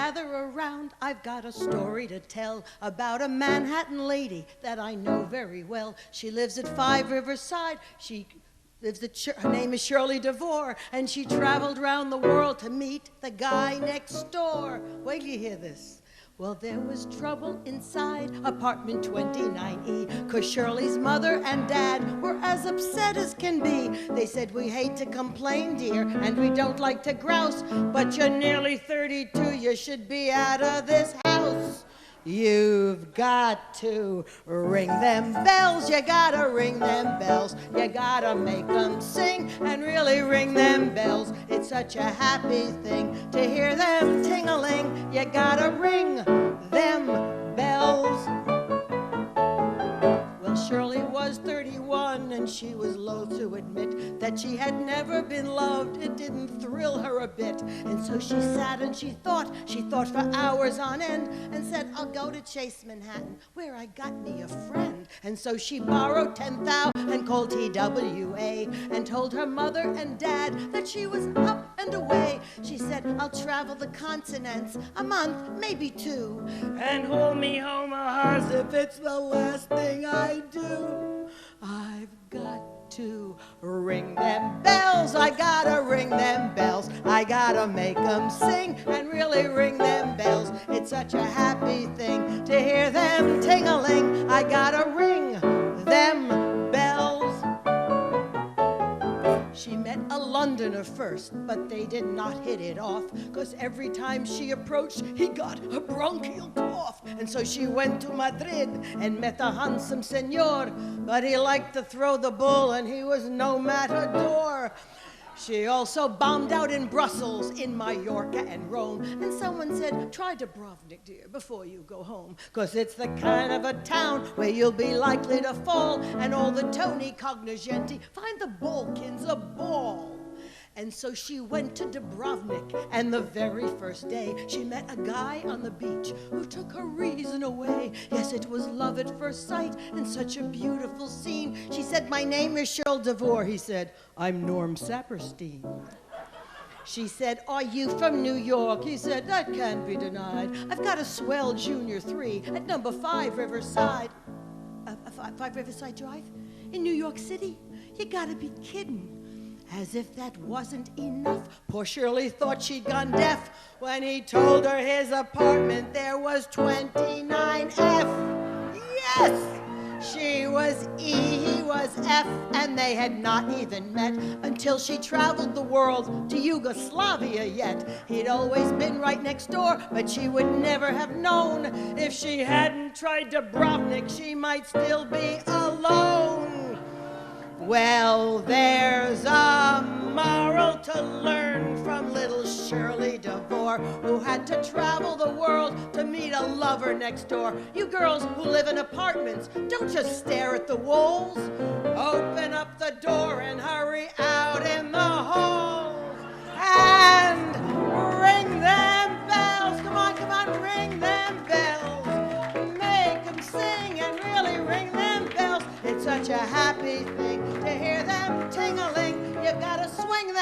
gather around, I've got a story to tell about a Manhattan lady that I know very well. She lives at 5 Riverside. Her name is Shirley DeVore, and she traveled around the world to meet the guy next door. Wait till you hear this. Well, there was trouble inside apartment 29E, 'cause Shirley's mother and dad were as upset as can be. They said, we hate to complain, dear, and we don't like to grouse, but you're nearly 32, you should be out of this house. You've got to ring them bells, you gotta ring them bells, you gotta make them sing and really ring them bells. It's such a happy thing to hear them ting-a-ling, you gotta ring them bells. Well, Shirley was 31 and she was loath to admit that she had never been loved. It didn't thrill her a bit. And so she sat and she thought for hours on end and said, I'll go to Chase Manhattan where I got me a friend. And so she borrowed 10,000 and called TWA and told her mother and dad that she was up and away. She said, I'll travel the continents a month, maybe 2, and hold me home a horse if it's the last thing I do. I've got to ring them bells, I gotta ring them bells, I gotta make them sing and really ring them bells. It's such a happy thing to hear them ting-a-ling, I gotta ring them bells. She met a Londoner first, but they did not hit it off, 'cause every time she approached, he got a bronchial cough. And so she went to Madrid and met a handsome senor, but he liked to throw the bull and he was no matador. She also bombed out in Brussels, in Mallorca and Rome. And someone said, try Dubrovnik, dear, before you go home, 'cause it's the kind of a town where you'll be likely to fall, and all the Tony Cognoscenti find the Balkans a ball. And so she went to Dubrovnik, and the very first day she met a guy on the beach who took her reason away. Yes, it was love at first sight, and such a beautiful scene. She said, my name is Shirley DeVore. He said, I'm Norm Saperstein. She said, are you from New York? He said, that can't be denied. I've got a swell Junior 3 at number 5 Riverside. 5 Riverside Drive? In New York City? You gotta be kidding. As if that wasn't enough, poor Shirley thought she'd gone deaf when he told her his apartment there was 29F. Yes! She was E, he was F, and they had not even met until she traveled the world to Yugoslavia yet. He'd always been right next door, but she would never have known. If she hadn't tried Dubrovnik, she might still be alone. Well, there's a moral to learn from little Shirley DeVore, who had to travel the world to meet a lover next door. You girls who live in apartments, don't just stare at the walls. Open up the door and hurry out in the halls. And ring them bells. Come on, ring them bells. Make them sing and really ring them bells. It's such a happy thing to hear them ting-a-ling. You've got to swing them.